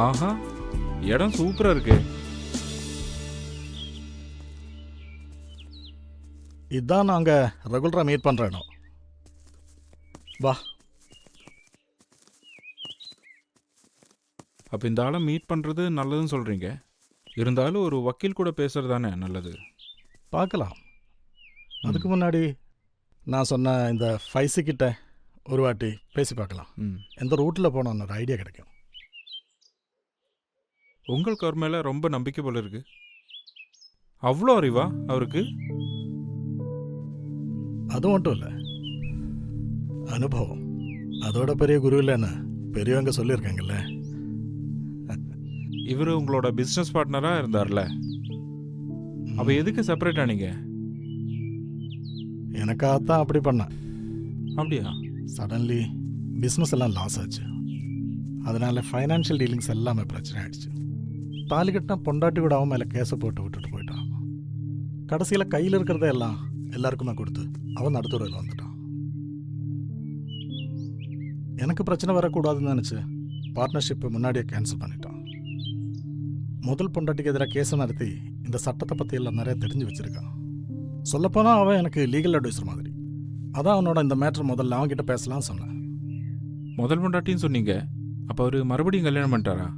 ஆஹா, இடம் சூப்பரா இருக்கு. இதுதான் நாங்கள் ரெகுலராக மீட் பண்ணுற இடம். வா. அப்போ இந்த ஆளை மீட் பண்ணுறது நல்லதுன்னு சொல்கிறீங்க. இருந்தாலும் ஒரு வக்கீல் கூட பேசுகிறது தானே நல்லது. பார்க்கலாம். அதுக்கு முன்னாடி நான் சொன்ன இந்த 5C கிட்ட ஒரு வாட்டி பேசி பார்க்கலாம். எந்த ரூட்டில் போனோன்னு ஒரு ஐடியா கிடைக்கும். உங்களுக்கு அவர் மேலே ரொம்ப நம்பிக்கை போல இருக்கு. அவ்வளோ அறிவா அவருக்கு? அது மட்டும் இல்லை, அனுபவம் அதோட பெரிய குரு இல்லைன்னு பெரியவங்க சொல்லியிருக்காங்கல்ல. இவர் உங்களோட பிஸ்னஸ் பார்ட்னராக இருந்தார்ல, அப்போ எதுக்கு செப்பரேட் ஆனீங்க? எனக்காகத்தான் அப்படி பண்ணேன். அப்படியா? சடன்லி பிஸ்னஸ் எல்லாம் லாஸ் ஆச்சு. அதனால ஃபைனான்ஷியல் டீலிங்ஸ் எல்லாமே பிரச்சனை ஆயிடுச்சு. தாலி கட்டினா பொண்டாட்டி கூட அவன் மேலே கேஸை போட்டு விட்டுட்டு போயிட்டான். கடைசியில் கையில் இருக்கிறத எல்லாம் எல்லாருக்குமே கொடுத்து அவன் நடுத்துறையில் வந்துட்டான். எனக்கு பிரச்சனை வரக்கூடாதுன்னு நினச்சி பார்ட்னர்ஷிப்பை முன்னாடியே கேன்சல் பண்ணிட்டான். முதல் பொண்டாட்டிக்கு எதிராக கேஸை நடத்தி இந்த சட்டத்தை பற்றி எல்லாம் நிறைய தெரிஞ்சு வச்சுருக்கான். சொல்லப்போனால் அவன் எனக்கு லீகல் அட்வைசர் மாதிரி. அதான் அவனோட இந்த மேட்ரு முதல்ல அவன்கிட்ட பேசலாம்னு சொன்னேன். முதல் பொண்டாட்டின்னு சொன்னீங்க, அப்போ அவர் மறுபடியும் கல்யாணம் பண்ணிட்டாரா?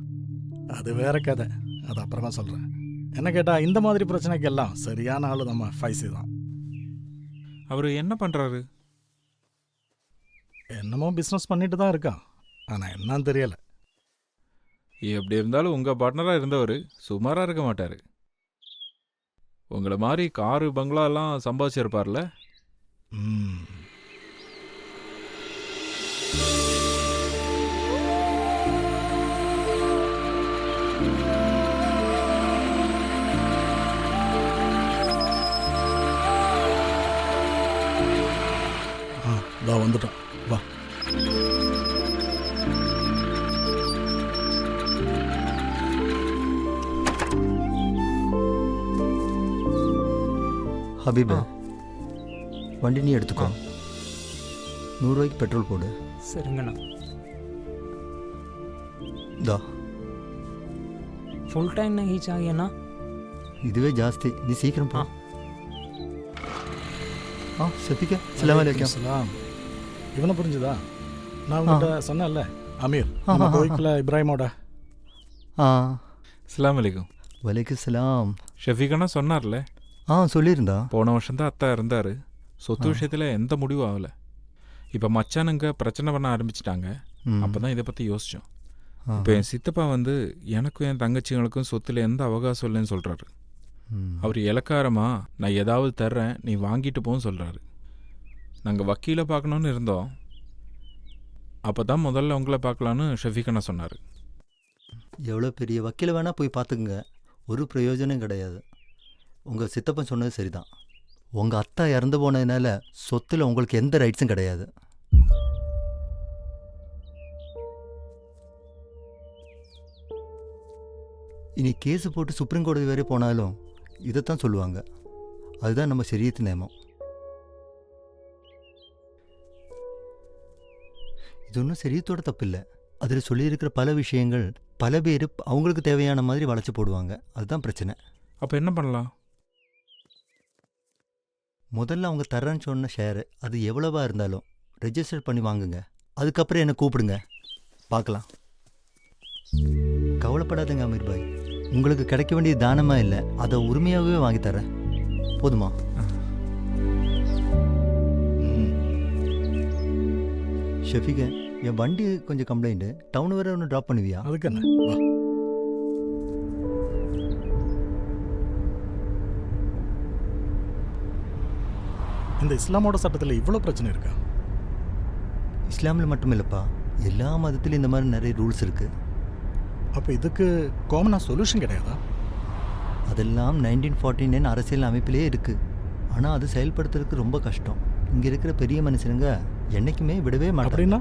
அது வேற கதை, அது அப்புறமா சொல்கிறேன். என்ன கேட்டால் இந்த மாதிரி பிரச்சனைக்கு எல்லாம் சரியான ஆள் நம்ம 5C தான். அவர் என்ன பண்ணுறாரு? என்னமோ பிஸ்னஸ் பண்ணிட்டு தான் இருக்கான், ஆனால் என்னன்னு தெரியலை. எப்படி இருந்தாலும் உங்கள் பார்ட்னராக இருந்தவர் சுமாராக இருக்க மாட்டார். உங்களை மாதிரி காரு பங்களாலாம் சம்பாதிச்சிருப்பார்ல. வந்துட்டான், வா. ஹபீபா, வண்டி நீ எடுத்துக்கோ. 100 ரூபாய்க்கு பெட்ரோல் போடு. சரிங்கண்ணா. தா ஃபுல் டைம் नहीं चाहिए ना? இதுவே ஜாஸ்தி, நீ சீக்கிரம் போ. ஷஃபிகா, அஸ்ஸலாமு அலைக்கும். இவனை புரிஞ்சுதா? நான் உங்கள்கிட்ட சொன்னேன்ல, அமீர் நம்ம கோயிக்கில் இப்ராஹிமோட. அஸ்ஸலாமு அலைக்கும். வலைக்கும் சலாம். ஷஃபீகானா சொன்னார்ல, சொல்லியிருந்தா. போன வருஷம் தான் அத்தா இருந்தார். சொத்து விஷயத்தில் எந்த முடிவும் ஆகலை. இப்போ மச்சானுங்க பிரச்சனை பண்ண ஆரம்பிச்சிட்டாங்க. அப்போ தான் இதை பற்றி யோசித்தோம். இப்போ என் சித்தப்பா வந்து எனக்கும் என் தங்கச்சிங்களுக்கும் சொத்தில் எந்த அவகாசம் இல்லைன்னு சொல்கிறாரு. அவர் இலக்காரமாக நான் ஏதாவது தர்றேன், நீ வாங்கிட்டு போன்னு சொல்கிறாரு. நாங்கள் வக்கீலை பார்க்கணுன்னு இருந்தோம். அப்போ தான் முதல்ல உங்களை பார்க்கலான்னு ஷஃபீகண்ணா சொன்னார். எவ்வளோ பெரிய வக்கீலை வேணால் போய் பார்த்துக்குங்க, ஒரு பிரயோஜனம் கிடையாது. உங்கள் சித்தப்பன் சொன்னது சரிதான். உங்கள் அத்தா இறந்து போனதுனால சொத்தில் உங்களுக்கு எந்த ரைட்ஸும் கிடையாது. இனி கேஸு போட்டு சுப்ரீம் கோர்ட்டு வரை போனாலும் இதைத்தான் சொல்லுவாங்க. அதுதான் நம்ம ஷரியத் நியமம். இது ஒன்றும் ஷரியத்தோட தப்பு இல்லை. அதில் சொல்லியிருக்கிற பல விஷயங்கள் பல பேர் அவங்களுக்கு தேவையான மாதிரி வளைச்சி போடுவாங்க. அதுதான் பிரச்சனை. அப்போ என்ன பண்ணலாம்? முதல்ல அவங்க தர்றேன்னு சொன்ன ஷேரு அது எவ்வளவா இருந்தாலும் ரெஜிஸ்டர் பண்ணி வாங்குங்க. அதுக்கப்புறம் என்னை கூப்பிடுங்க, பார்க்கலாம். கவலைப்படாதுங்க அமீர் பாய், உங்களுக்கு கிடைக்க வேண்டிய தானமாக இல்லை, அதை உரிமையாகவே வாங்கித்தரேன். போதுமா? ஷஃபிகா, என் வண்டி கொஞ்சம் கம்ப்ளைண்ட்டு, டவுன் வரை ஒன்று ட்ராப் பண்ணுவியா? அதுக்கு என்ன, வா. இந்த இஸ்லாமோட சட்டத்தில் இவ்வளோ பிரச்சனை இருக்கா? இஸ்லாமில் மட்டும் இல்லைப்பா, எல்லா மதத்துலையும் இந்த மாதிரி நிறைய ரூல்ஸ் இருக்குது. அப்போ இதுக்கு காமனாக சொல்யூஷன் கிடையாதா? அதெல்லாம் 1949 அரசியல் அமைப்பிலே இருக்குது. ஆனால் அது செயல்படுத்துறதுக்கு ரொம்ப கஷ்டம். இங்கே இருக்கிற பெரிய மனுஷனுங்க என்றைக்குமே விடவே மாட்டாங்க.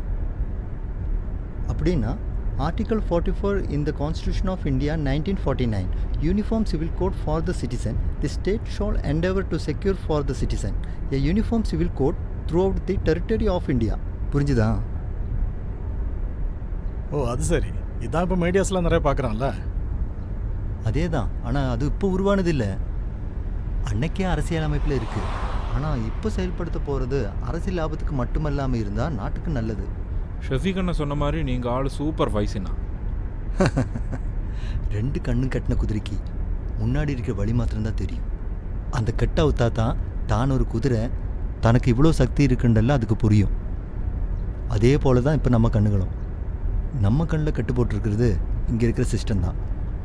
அப்படின்னா Article 44 in the Constitution of India 1949, Uniform Civil Code for the citizen. The state shall endeavor to secure for the citizen a uniform civil code throughout the territory of India. புரிஞ்சுதா? ஓ, அது சரி. இதான் இப்போ மீடியாஸ்லாம் நிறைய பார்க்குறான்ல. அதே தான், ஆனால் அது இப்போ உருவானது இல்லை. அன்னைக்கே அரசியல் அமைப்பில் இருக்குது. ஆனால் இப்போ செயல்படுத்த போகிறது அரசியல் லாபத்துக்கு மட்டுமல்லாமல் இருந்தால் நாட்டுக்கு நல்லது. ஷஃபீக் அண்ணா சொன்ன மாதிரி நீங்கள் ஆள் சூப்பர் வயசுண்ணா. 2 கண்ணு கட்டின குதிரைக்கு முன்னாடி இருக்கிற வழி மாத்திரம்தான் தெரியும். அந்த கெட்ட அவுத்தா தான் ஒரு குதிரை தனக்கு இவ்வளோ சக்தி இருக்குன்றல அதுக்கு புரியும். அதே போல தான் இப்போ நம்ம கண்ணுகளும். நம்ம கண்ணில் கட்டு போட்டிருக்கிறது இங்கே இருக்கிற சிஸ்டம் தான்.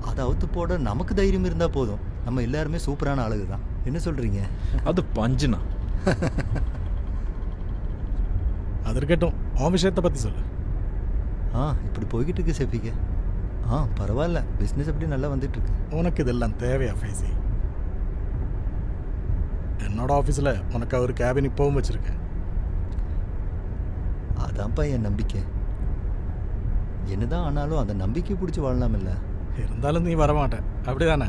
அதை அவுத்து போட நமக்கு தைரியம் இருந்தால் போதும். நம்ம எல்லாருமே சூப்பரான ஆளுங்க தான். என்ன சொல்கிறீங்க? அது பஞ்சுண்ணா. அது இருக்கட்டும், உன் விஷயத்தை பற்றி சொல்லு. இப்படி போய்கிட்டு இருக்கு ஷஃபீக். பரவாயில்ல, பிஸ்னஸ் அப்படி நல்லா வந்துட்டுருக்கு. உனக்கு இதெல்லாம் தேவையா ஃபைசி? என்னோட ஆஃபீஸில் உனக்கு ஒரு கேபின் இப்போவும் வச்சுருக்கேன். அதான்ப்பா என் நம்பிக்கை. என்னதான் ஆனாலும் அந்த நம்பிக்கை பிடிச்சி வாழலாம் இல்லை. இருந்தாலும் நீ வரமாட்ட, அப்படிதானே?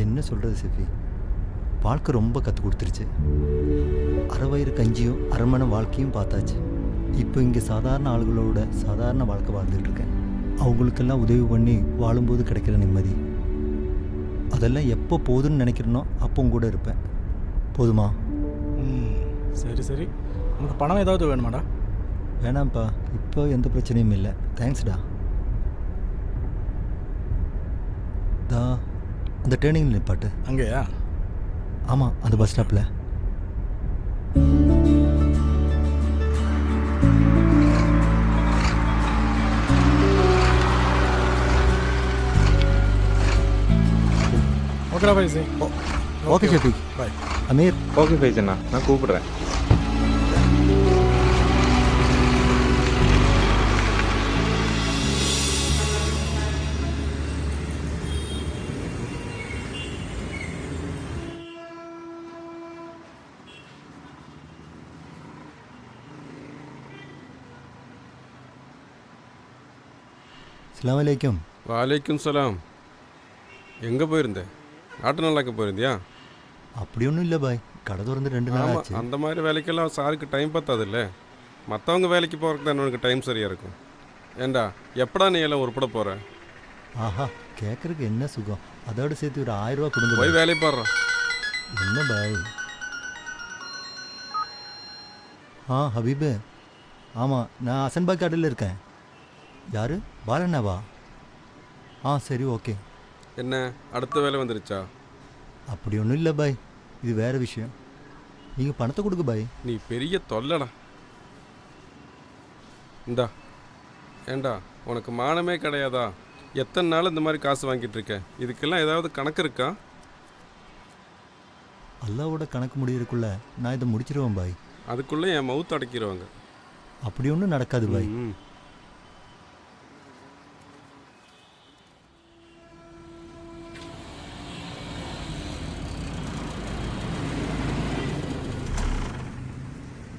என்ன சொல்கிறது ஷெஃபி, வாழ்க்கை ரொம்ப கற்றுக் கொடுத்துருச்சு. அரை வயிறு கஞ்சியும் அரண்மனை வாழ்க்கையும் பார்த்தாச்சு. இப்போ இங்கே சாதாரண ஆளுகளோட சாதாரண வாழ்க்கை வாழ்ந்துட்டுருக்கேன். அவங்களுக்கெல்லாம் உதவி பண்ணி வாழும்போது கிடைக்கிற நிம்மதி, அதெல்லாம் எப்போ போதுன்னு நினைக்கிறனோ அப்போ கூட இருப்பேன். போதுமா? சரி சரி. உனக்கு பணம் ஏதாவது வேணுமாடா? வேணாம்ப்பா, இப்போ எந்த பிரச்சனையும் இல்லை. தேங்க்ஸ்டா. அந்த டேர்னிங் நிப்பாட்டு. அங்கேயா? ஆமாம், அந்த பஸ் ஸ்டாப்பில். ஓகேடா ஃபைசி. ஓகே ஷெஃபீக். பாய். அமீர். ஓகே ஃபைசண்ணா, நான் கூப்பிடுறேன். அஸ்ஸலாமு அலைக்கும். வாலைக்கும் சலாம். எங்கே போயிருந்தேன்? நாட்டு நல்லாக்க போயிருந்தியா? அப்படி ஒன்றும் இல்லை பாய், கடை திறந்து 2 நாள் ஆச்சு. அந்த மாதிரி வேலைக்கெல்லாம் சாருக்கு டைம் பத்தாதுல்ல. மற்றவங்க வேலைக்கு போகிறதுக்கு தான் உனக்கு டைம் சரியாக இருக்கும். ஏண்டா எப்படா நீ எல்லாம் உருப்பட போகிற? ஆஹா, கேட்குறதுக்கு என்ன சுகம். அதோடு சேர்த்து ஒரு 1000 ரூபா கொடுங்க. போய் வேலையை பாடுறான். என்ன பாய்? ஹபீபு. ஆமாம், நான் அசன்பாக் கடையில் இருக்கேன். யார்? பாலண்ணாவா? சரி, ஓகே. என்ன அடுத்த வேலை வந்துருச்சா? அப்படி ஒன்றும் இல்லை பாய், இது வேறு விஷயம். நீங்கள் பணத்தை கொடுங்க பாய். நீ பெரிய தொல்லடா. இந்தா. ஏண்டா உனக்கு மானமே கிடையாதா? எத்தனை நாள் இந்த மாதிரி காசு வாங்கிட்டு இருக்க? இதுக்கெல்லாம் ஏதாவது கணக்கு இருக்கா? அல்லாவோட கணக்கு முடியறதுக்குள்ள நான் இதை முடிச்சிருவேன் பாய். அதுக்குள்ளே என் மவுத்து அடைக்கிறவங்க. அப்படி ஒன்றும் நடக்காது பாய்.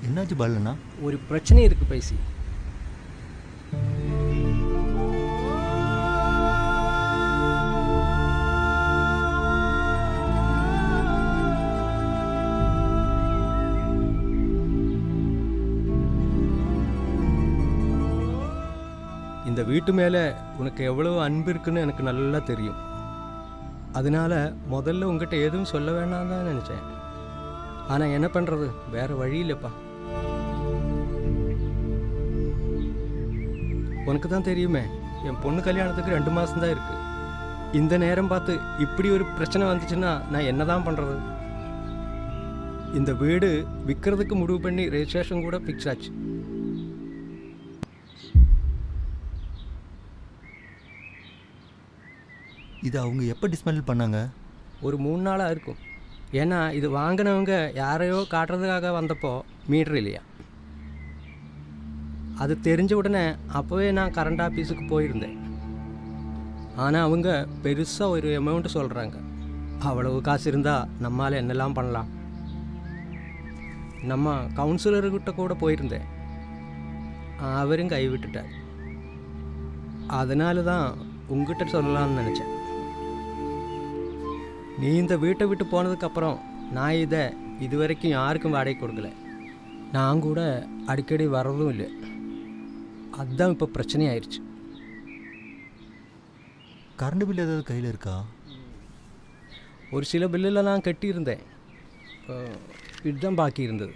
என்னாச்சு பாலண்ணா? ஒரு பிரச்சனை இருக்கு பைசி. இந்த வீட்டு மேலே உனக்கு எவ்வளவு அன்பு இருக்குன்னு எனக்கு நல்லா தெரியும். அதனால முதல்ல உங்ககிட்ட எதுவும் சொல்ல வேணாம் தான் நினச்சேன். ஆனால் என்ன பண்ணுறது, வேறு வழி இல்லைப்பா. உனக்கு தான் தெரியுமே, என் பொண்ணு கல்யாணத்துக்கு 2 மாதம்தான் இருக்குது. இந்த நேரம் பார்த்து இப்படி ஒரு பிரச்சனை வந்துச்சுன்னா நான் என்ன தான் பண்ணுறது? இந்த வீடு விற்கிறதுக்கு முடிவு பண்ணி ரெஜிஸ்ட்ரேஷன் கூட ஃபிக்ஸ் ஆச்சு. இது அவங்க எப்போ டிஸ்மேண்டில் பண்ணாங்க? ஒரு 3 நாளாக இருக்கும். ஏன்னா இது வாங்கினவங்க யாரையோ காட்டுறதுக்காக வந்தப்போ மீட்டர் இல்லையா. அது தெரிஞ்ச உடனே அப்போவே நான் கரண்ட் ஆஃபீஸுக்கு போயிருந்தேன். ஆனால் அவங்க பெருசாக ஒரு அமௌண்ட்டு சொல்கிறாங்க. அவ்வளவு காசு இருந்தால் நம்மால் என்னெல்லாம் பண்ணலாம். நம்ம கவுன்சிலர்கிட்ட கூட போயிருந்தேன், அவரும் கைவிட்டுட்டார். அதனால தான் உங்ககிட்ட சொல்லலாம்னு நினச்சேன். நீ இந்த வீட்டை விட்டு போனதுக்கப்புறம் நான் இதை இது வரைக்கும் யாருக்கும் வாடகை கொடுக்கல. நான் கூட அடிக்கடி வர்றதும் இல்லை. அதுதான் இப்போ பிரச்சனையாயிருச்சு. கரண்ட் பில் ஏதாவது கையில் இருக்கா? ஒரு சில பில்லில் நான் கட்டியிருந்தேன். இதுதான் பாக்கி இருந்தது.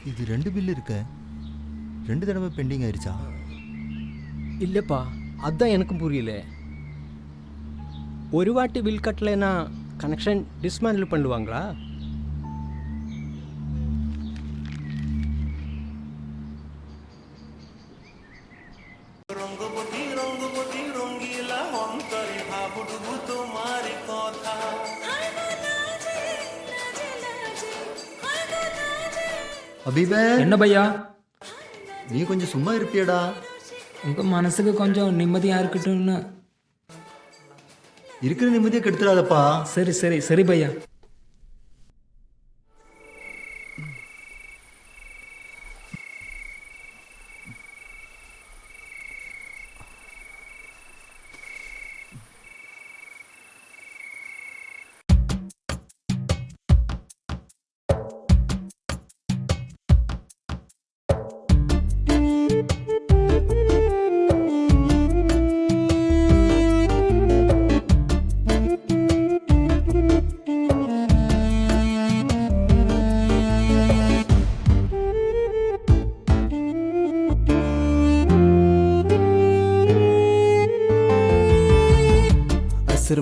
இது 2 பில் இருக்க, 2 தடவை பெண்டிங் ஆயிடுச்சா? இல்லைப்பா, அதுதான் எனக்கும் புரியல. ஒரு வாட்டி பில் கட்டலைன்னா கனெக்ஷன் டிஸ்மேண்டில் பண்ணுவாங்களா? அபிபே, என்ன பையா, நீ கொஞ்சம் சும்மா இருப்பியடா? உங்கள் மனசுக்கு கொஞ்சம் நிம்மதியாக இருக்கட்டும்னு. இருக்கிற நிம்மதியை கெடுத்துடாதப்பா. சரி சரி சரி பையா.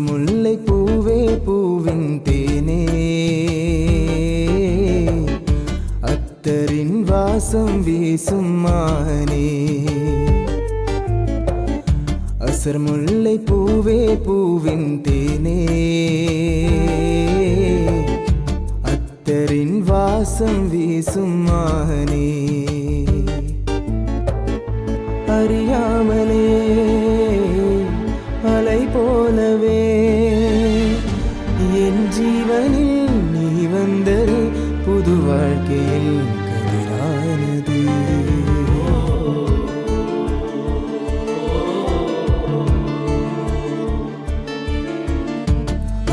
முல்லை பூவே பூவின் தேனே, அத்தரின் வாசம் வீசும் மானே. அசர் முல்லை பூவே பூவின் தேனே, அத்தரின் வாசம் வீசும் மானே. அறியாமலே அலை போலவே என் ஜீவனில் நீ வந்தது புது வாழ்க்கையில் கதிரானது.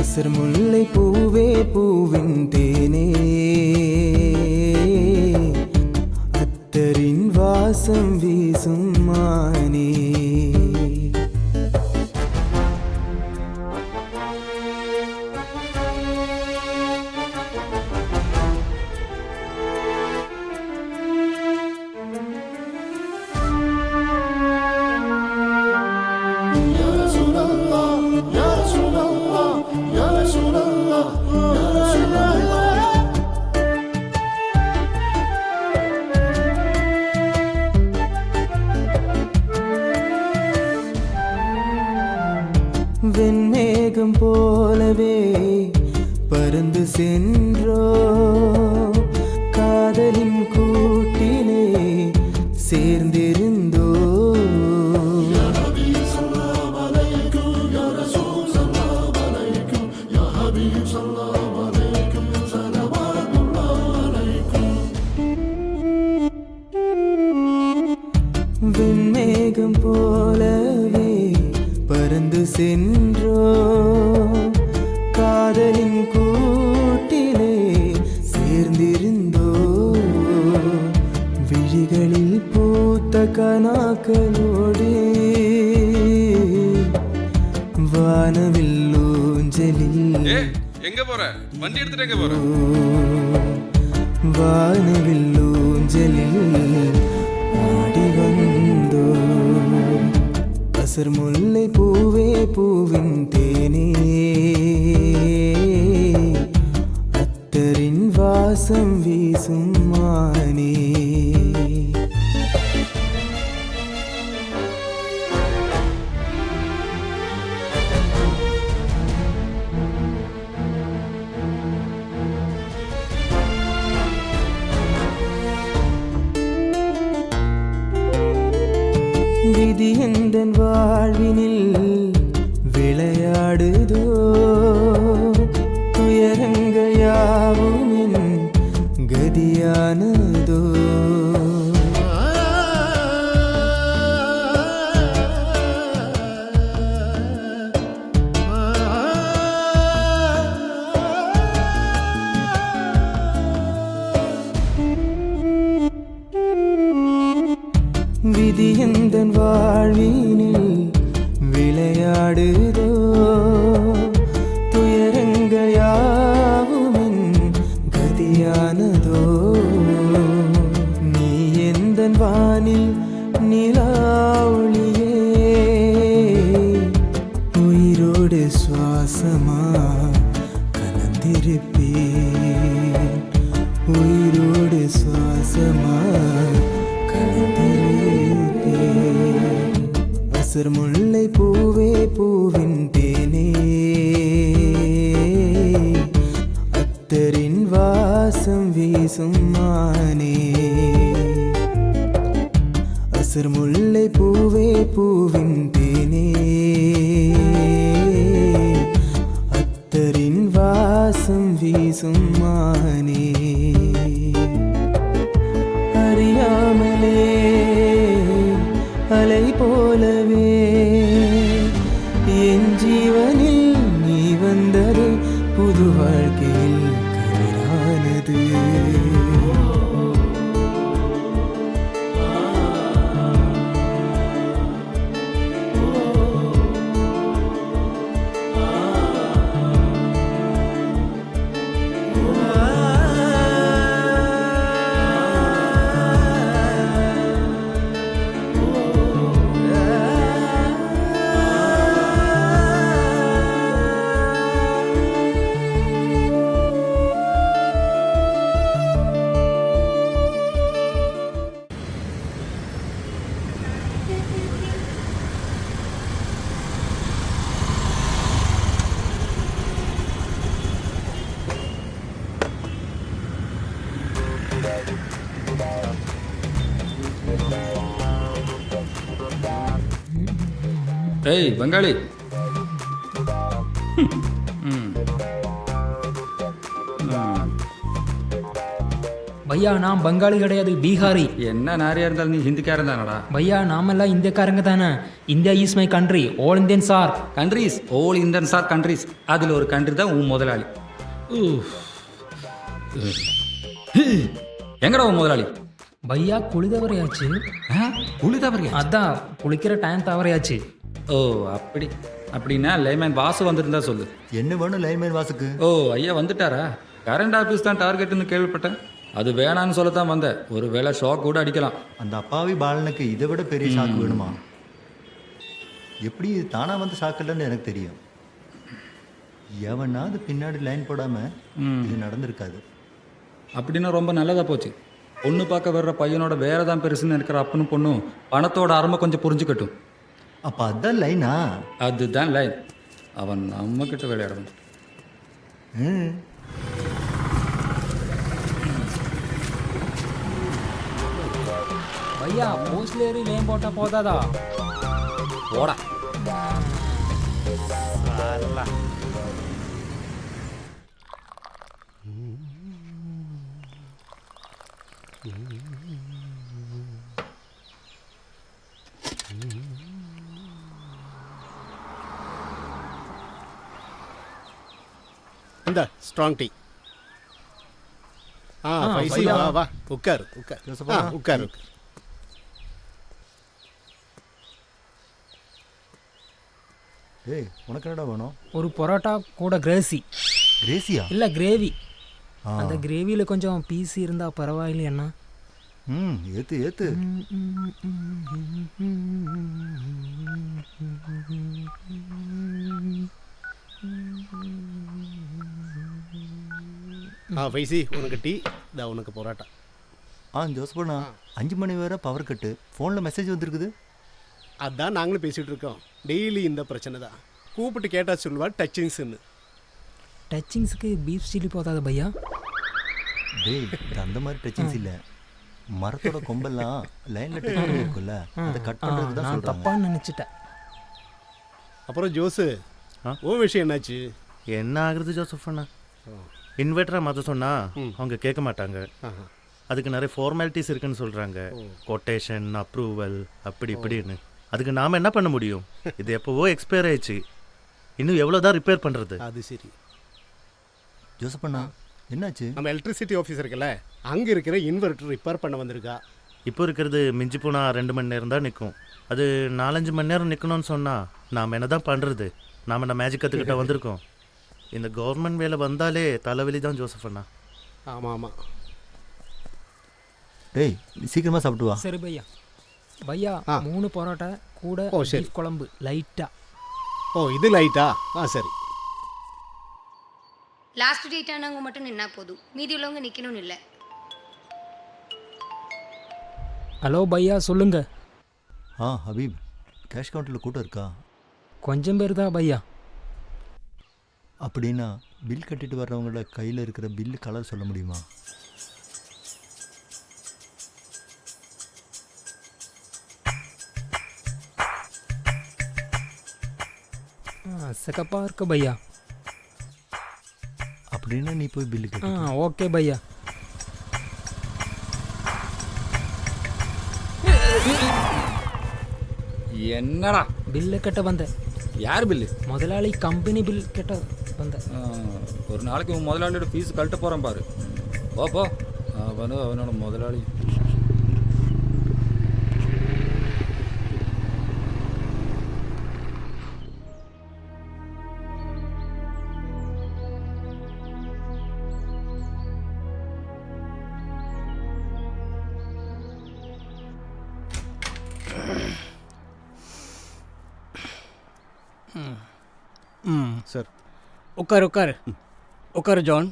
அசர் முல்லை பூவே பூவின் தேனே, அத்தரின் வாசம் வீசும் மானே. வெண்மேகம் போலவே பறந்து சென்றோ, காதலின் கூட்டிலே சேர்ந்திருந்தோ. வெண்மேகம் போலவே பறந்து சென்றோ, காதலின் கூட்டிலே சேர்ந்திருந்தோ. விழிகளில் பூத்த கனாக்களோடு வானவில் ஊஞ்சலில் எங்க போற? வண்டி எடுத்துட்டு எங்க போற? வானவில் ஊஞ்சலில் ஆடி வந்தோ. அசர் முல்லை பூவே பூவின் தேனே, அத்தரின் வாசம் வீசும் மானே. விதி எந்தன் வாழ்வினில் விளையாடுதோ, துயரங்கள் யாவும் என் கதியானதோ. விதி எந்தன் வாழ்வினில் விளையாடுதோ துயரங்கள் யாவும் என் கதியானதோ நீ எந்தன் வானில் நிலாவொளியே உயிரோடு சுவாசமா கலந்திருப்பேன் உயிரோடு சுவாசமா கலந்திருப்பேன் அசர் முல்லை பூவே பூவின் தேனே அத்தரின் வாசம் வீசும் மானே அசர் முல்லை பூவே பூவின் தேனே அத்தரின் வாசம் வீசும் மானே அறியாமலே அலை போலவே என் ஜீவனில் நீ வந்தது புது வாழ்க்கையில் கதிரானது ஏய் பங்காளி பையா நான் பங்காளி கிடையாது, பீகாரி. என்ன நாரியா இருந்தாலும் நீ ஹிந்திக்காரன் தானடா. பையா நாமெல்லாம் இந்தியக்காரங்க தானே. India is my country, all Indian SAARC. Countries, all Indian SAARC countries. அதில் ஒரு கண்ட்ரி தான் உன் முதலாளி. எங்கடா உன் முதலாளி? பையா குழி தவறையாச்சு. குழி தவறியா? அதான் குளிக்கிற டைம் தவறையாச்சு. ஓ அப்படி. அப்படின்னா லைமேன் வாசு வந்துருந்தா சொல்லு. என்ன வேணும் லைன்மேன் வாசுக்கு? ஓ ஐயா வந்துட்டாரா? கரண்ட் ஆஃபீஸ் தான் டார்கெட்னு கேள்விப்பட்டேன். அது வேணான்னு சொல்லத்தான் வந்தேன். ஒரு வேளை ஷாக் கூட அடிக்கலாம். அந்த அப்பாவி பாலனுக்கு இதை விட பெரிய ஷாக்கு வேணுமா? எப்படி இது தானா வந்து ஷாக்கலன்னு எனக்கு தெரியும். எவனாவது பின்னாடி லைன் போடாம இது நடந்திருக்காது. அப்படின்னா ரொம்ப நல்லதாக போச்சு. பொண்ணு பார்க்க வர்ற பையனோட வேற தான் பெருசுன்னு இருக்கிற அப்பனும் பொண்ணும் பணத்தோட அருமை கொஞ்சம் புரிஞ்சுக்கட்டும். அப்ப அதான் லைனா? அதுதான் லைன். அவன் நம்ம கிட்ட விளையாடணும். பையா போஸ்ட்ல ஏறி லேம் போட்டா போதாதா? போடா. இந்த ஸ்ட்ராங் டீ. ஃபைசி வா வா உட்காரு உட்காரு உட்காரு. ஏய் உனக்கு என்னடா வேணும்? ஒரு பரோட்டா கூட கிரேசி. கிரேசியா? இல்ல கிரேவி. அந்த கிரேவியில கொஞ்சம் பீஸ் இருந்தா பரவாயில்லையா? ஏத்து ஏத்து. ஃபைசி உனக்கு டீ, இதா உனக்கு பரோட்டா. ஜோசப்பண்ணா 5 மணி வரை பவர் கட்டு. ஃபோனில் மெசேஜ் வந்துருக்குது. அதான் நாங்களும் பேசிகிட்டு இருக்கோம். டெய்லி இந்த பிரச்சனை தான். கூப்பிட்டு கேட்டா சொல்லுவா டச்சிங்ஸ்ன்னு. டச்சிங்ஸுக்கு பீஃப் சில்லி போதாத பையா? டேய் இது அந்த மாதிரி டச்சிங்ஸ் இல்லை. மரத்தோட கொம்பெல்லாம் லைனில் டச் பண்ணி இருக்குல்ல, அதை கட் பண்ணுறது தான் சொல்கிறாங்க. தப்பான்னு நினச்சிட்டேன். அப்புறம் ஜோஸு ஓ விஷயம் என்னாச்சு? என்ன ஆகுறது ஜோசப் அண்ணா? இன்வெர்டரை மாற்ற சொன்னால் அவங்க கேட்க மாட்டாங்க. அதுக்கு நிறைய ஃபார்மாலிட்டிஸ் இருக்குன்னு சொல்கிறாங்க. கொட்டேஷன், அப்ரூவல், அப்படி இப்படின்னு. அதுக்கு நாம் என்ன பண்ண முடியும்? இது எப்போவோ எக்ஸ்பயர் ஆயிடுச்சு. இன்னும் எவ்வளோ தான் ரிப்பேர் பண்ணுறது? அது சரி ஜோசப்பண்ணா என்னாச்சு? நம்ம எலக்ட்ரிசிட்டி ஆஃபீஸ் இருக்குல்ல, அங்கே இருக்கிற இன்வெர்டர் ரிப்பேர் பண்ண வந்திருக்கா. இப்போ இருக்கிறது மிஞ்சி போனால் 2 மணி நேரம் தான் நிற்கும். அது 4-5 மணி நேரம் நிற்கணும்னு சொன்னால் நாம் என்ன தான் பண்ணுறது? நாம் என்ன மேஜிக் கற்றுக்கிட்ட வந்திருக்கோம். இந்த கவர்மெண்ட் வேலை வந்தாலே தலைவலி தான் ஜோசப் அண்ணா. ஆமாம் ஆமாம். டேய் நீ சீக்கிரமாக சாப்பிட்டு வா. சரி பையா. பையா 3 பரோட்டா கூட சரி. beef குழம்பு லைட்டா. இது லைட்டா? சரி. லாஸ்ட் டேட் ஆனவங்க மட்டும் நின்னா போதும், மீதி உள்ளவங்க நிற்கணும்னு இல்லை. ஹலோ பையா சொல்லுங்க. ஹபீப், கேஷ் கவுண்டரில் கூட்டம் இருக்கா? கொஞ்சம் பேர் தான் பையா. அப்படின்னா பில் கட்டிட்டு வர்றவங்கள கையில் இருக்கிற பில்லு கலர் சொல்ல முடியுமா? சிகப்பா இருக்கு பையா. அப்படின்னா நீ போய் பில்லு கட்டு. ஓகே பையா. என்னடா பில்லு கட்ட வந்தேன். யார் பில்லு? முதலாளி கம்பெனி பில் கட்ட வந்தேன். ஒரு நாளைக்கு உன் முதலாளியோட ஃபீஸ் கழட்ட போகிறேன் பாரு. போ அவனோட முதலாளி. சார் உட்காரு ஜான்.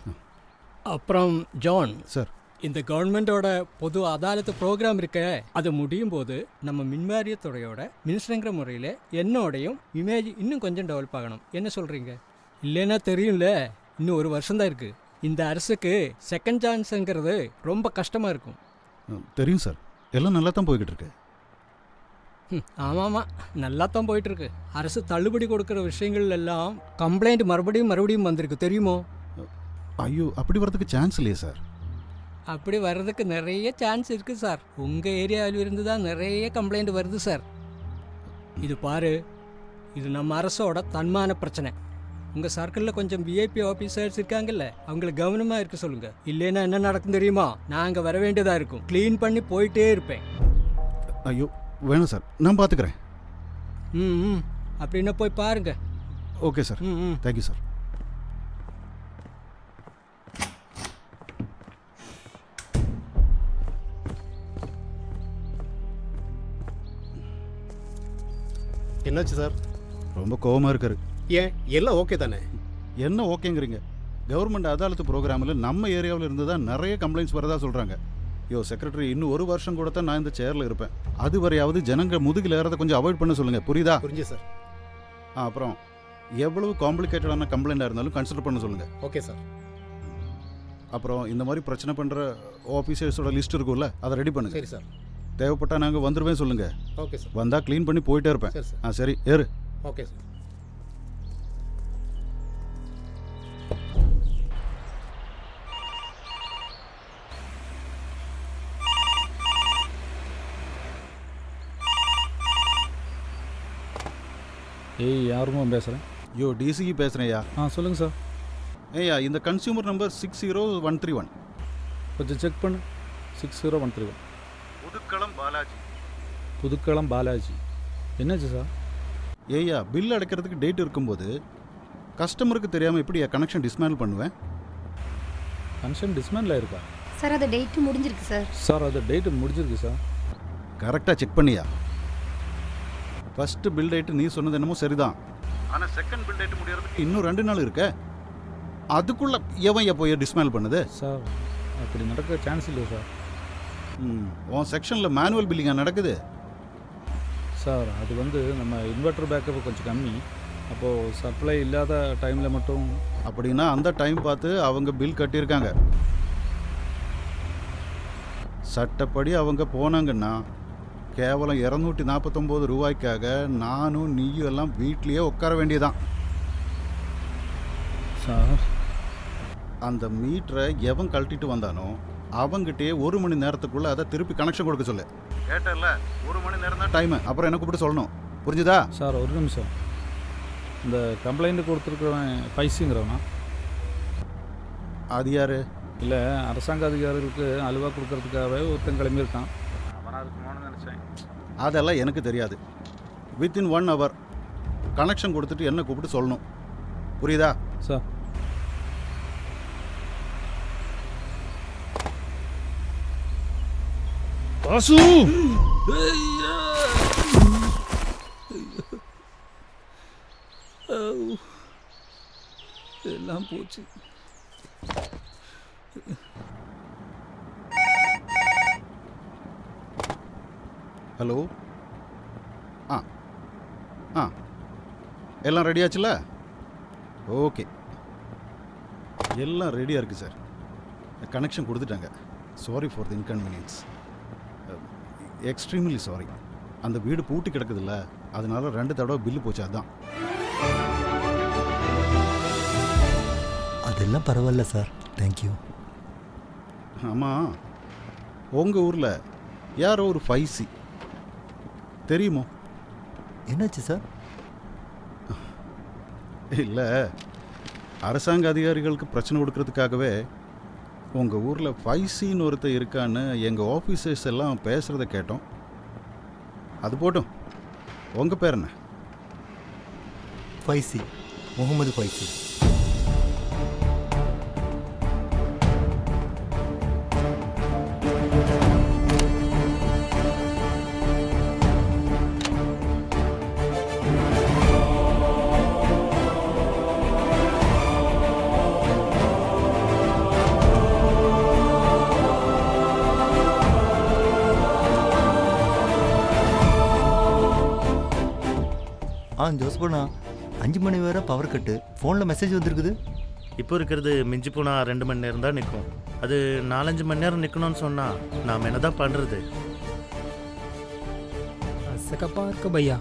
அப்புறம் ஜான் சார், இந்த கவர்மெண்ட்டோட பொது அதாலத்து ப்ரோக்ராம் இருக்க அது முடியும் போது நம்ம மின்வாரியத்துறையோட மினிஸ்டருங்கிற முறையில் என்னோடையும் இமேஜ் இன்னும் கொஞ்சம் டெவலப் ஆகணும். என்ன சொல்கிறீங்க? இல்லைன்னா தெரியும்ல, இன்னும் 1 வருஷம்தான் இருக்குது. இந்த அரசுக்கு செகண்ட் சான்ஸுங்கிறது ரொம்ப கஷ்டமாக இருக்கும். தெரியும் சார், எல்லாம் நல்லா தான் போய்கிட்டு இருக்கு. ஆமாம் நல்லா தான் போயிட்டுருக்கு. அரசு தள்ளுபடி கொடுக்குற விஷயங்கள் எல்லாம் கம்ப்ளைண்ட் மறுபடியும் வந்திருக்கு தெரியுமோ? ஐயோ, அப்படி வரதுக்கு சான்ஸ் இல்லையே சார். அப்படி வர்றதுக்கு நிறைய சான்ஸ் இருக்குது சார். உங்கள் ஏரியாவில் இருந்து தான் நிறைய கம்ப்ளைண்ட் வருது சார். இது பாரு, இது நம்ம அரசோட தன்மான பிரச்சனை. உங்கள் சர்க்கிளில் கொஞ்சம் விஐபி ஆஃபீஸர்ஸ் இருக்காங்கல்ல, அவங்கள கவனமாக இருக்க சொல்லுங்கள். இல்லைன்னா என்ன நடக்கும் தெரியுமா? நான் அங்கே வர வேண்டியதாக இருக்கும். க்ளீன் பண்ணி போயிட்டே இருப்பேன். ஐயோ வேணும் சார், நான் பார்த்துக்கிறேன். அப்படின்னா போய் பாருங்க. Okay sir, thank you sir. என்னாச்சு சார்? ரொம்ப கோவமாக இருக்காரு. ஏன், எல்லாம் ஓகே தானே? என்ன ஓகேங்கிறீங்க? கவர்மெண்ட் அதாலத்து ப்ரோக்ராமில் நம்ம ஏரியாவில் இருந்து தான் நிறைய கம்ப்ளைண்ட்ஸ் வரதா சொல்கிறாங்க. செக்ரட்டரி, இன்னும் 1 வருஷம் கூட தான் நான் இந்த சேரில் இருப்பேன். அது வரையாவது ஜனங்க முதுகில் ஏறதை கொஞ்சம் அவாய்ட் பண்ண சொல்லுங்கள், புரியுதா? புரிஞ்சு சார். அப்புறம் எவ்வளவு காம்ப்ளிகேட்டடான கம்ப்ளைண்டாக இருந்தாலும் கன்சிடர் பண்ண சொல்லுங்கள். Okay sir. அப்புறம் இந்த மாதிரி பிரச்சனை பண்ணுற ஆஃபீஸர்ஸோட லிஸ்ட் இருக்கும்ல, அதை ரெடி பண்ணுங்க. சரி சார். தேவைப்பட்டால் நாங்கள் வந்துடுவேன் சொல்லுங்கள். Okay sir. வந்தால் க்ளீன் பண்ணி போயிட்டே இருப்பேன். சரி சார். சரி, ஏறு. Okay sir. ஏய், யாருமோ பேசுகிறேன். டிசிக்கு பேசுகிறேன்யா. சொல்லுங்கள் சார். ஏய்யா, இந்த கன்சியூமர் நம்பர் 60131 கொஞ்சம் செக் பண்ணு. 60131 புதுக்களம் பாலாஜி. என்னாச்சு சார்? ஏய்யா, பில் அடைக்கிறதுக்கு டேட் இருக்கும்போது கஸ்டமருக்கு தெரியாமல் எப்படி கனெக்ஷன் டிஸ்மேண்டில் பண்ணுவேன்? கனெக்ஷன் டிஸ்மேண்டில் இருக்கா சார்? அது டேட்டு முடிஞ்சிருக்கு சார். சார், அது டேட்டு முடிஞ்சிருக்கு சார். கரெக்டாக செக் பண்ணியா? ஃபஸ்ட்டு பில் டேட்டு நீ சொன்னது என்னமோ சரிதான். ஆனால் செகண்ட் பில் டேட்டு முடியறதுக்கு இன்னும் 2 நாள் இருக்க. அதுக்குள்ளே எவன் போய் டிஸ்மேல் பண்ணுது? சார், அப்படி நடக்க சான்ஸ் இல்லை சார். உன் செக்ஷனில் மேனுவல் பில்லிங்காக நடக்குது சார். அது நம்ம இன்வெர்டர் பேக்கப் கொஞ்சம் கம்மி. அப்போது சப்ளை இல்லாத டைமில் மட்டும். அப்படின்னா அந்த டைம் பார்த்து அவங்க பில் கட்டியிருக்காங்க. சட்டப்படி அவங்க போனாங்கன்னா கேவலம் 249 ரூபாய்க்காக நானும் நீயும் எல்லாம் வீட்லேயே உட்கார வேண்டியதான். சார், அந்த மீட்டரை எவன் கழட்டிட்டு வந்தானோ அவங்ககிட்டயே 1 மணி நேரத்துக்குள்ளே அதை திருப்பி கனெக்ஷன் கொடுக்க சொல்லு. கேட்டல, 1 மணி நேரம் தான் டைமு. அப்புறம் என்ன கூப்பிட்டு சொல்லணும், புரிஞ்சுதா? சார், ஒரு நிமிஷம். இந்த கம்ப்ளைண்ட் கொடுத்துருக்குறவன் பைசிங்கிறவனா? அது யாரு? இல்லை, அரசாங்க அதிகாரிகளுக்கு அலுவா கொடுக்கறதுக்காகவே ஒருத்தன் கிளம்பியிருக்கான். பணம் இருக்குமோன்னு நினச்சேன். அதெல்லாம் எனக்கு தெரியாது. வித்தின் 1 hour கனெக்ஷன் கொடுத்துட்டு என்ன கூப்பிட்டு சொல்லணும். புரியுதா? சார் வாசு எல்லாம் போச்சு. ஹலோ. ஆ ஆ எல்லாம் ரெடியாச்சுல? ஓகே, எல்லாம் ரெடியாக இருக்குது சார். கனெக்ஷன் கொடுத்துட்டாங்க. Sorry for the inconvenience. Extremely sorry. அந்த வீடு பூட்டி கிடக்குதுல்ல, அதனால 2 தடவை பில்லு போச்சு. அதான். அதெல்லாம் பரவாயில்ல சார், தேங்க்யூ. ஆமாம், உங்கள் ஊரில் யாரோ ஒரு 5C தெரியுமோ? என்னாச்சு சார்? இல்லை, அரசாங்க அதிகாரிகளுக்கு பிரச்சனை கொடுக்கறதுக்காகவே உங்கள் ஊரில் 5Cன்னு ஒருத்தர் இருக்கான்னு எங்கள் ஆஃபீஸர்ஸ் எல்லாம் பேசுகிறத கேட்டோம். அது போட்டும், உங்கள் பேர் என்ன? 5C, Mohammed 5C. ஜோஸ்பண்ணா, 5 மணி வரை பவர் கட்டு. ஃபோனில் மெசேஜ் வந்திருக்குது. இப்போ இருக்கிறது மிஞ்சி போனால் 2 மணி நேரம் தான் நிற்கும். அது 4-5 மணி நேரம் நிற்கணும்னு சொன்னால் நாம் என்ன தான் பண்ணுறது? அசக்கப்பா இருக்கு பையா.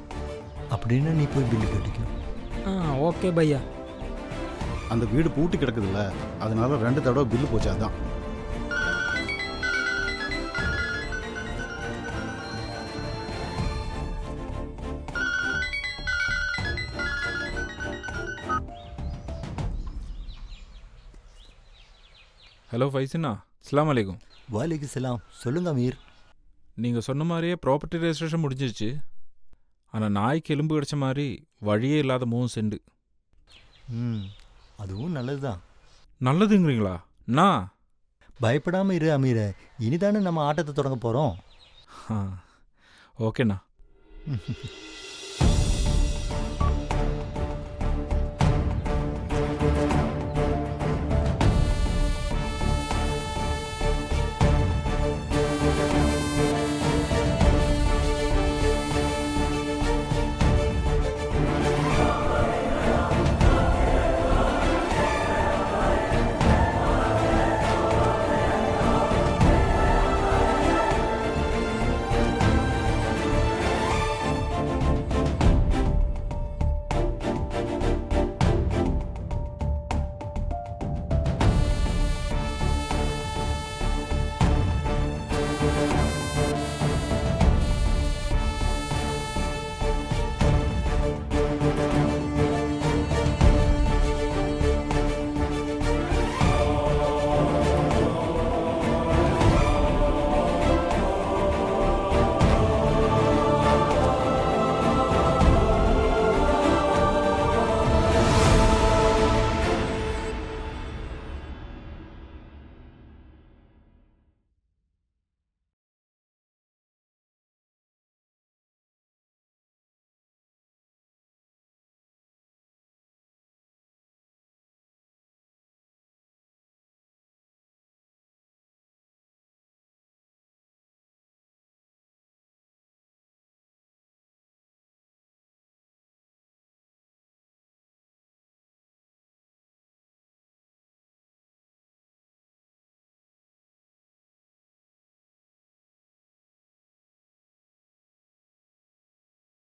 அப்படின்னு நீ போய் பில்லு கட்டிக்கும். ஓகே பையா. அந்த வீடு பூட்டி கிடக்குதுல்ல, அதனால 2 தடவை பில்லு போச்சு. அதான். ஹலோ ஃபைசின்னா, அஸ்ஸலாமு அலைக்கும். வாலைக்கும் சலாம். சொல்லுங்க அமீர். நீங்கள் சொன்ன மாதிரியே ப்ராப்பர்ட்டி ரெஜிஸ்ட்ரேஷன் முடிஞ்சிருச்சு. ஆனால் நாய்க்கு எலும்பு கிடச்ச மாதிரி வழியே இல்லாத 3 சென்ட். அதுவும் நல்லது தான். நல்லதுங்கிறீங்களா? நான் பயப்படாமல் இரு அமீரை. இனிதானே நம்ம ஆட்டத்தை தொடங்க போகிறோம். ஓகேண்ணா.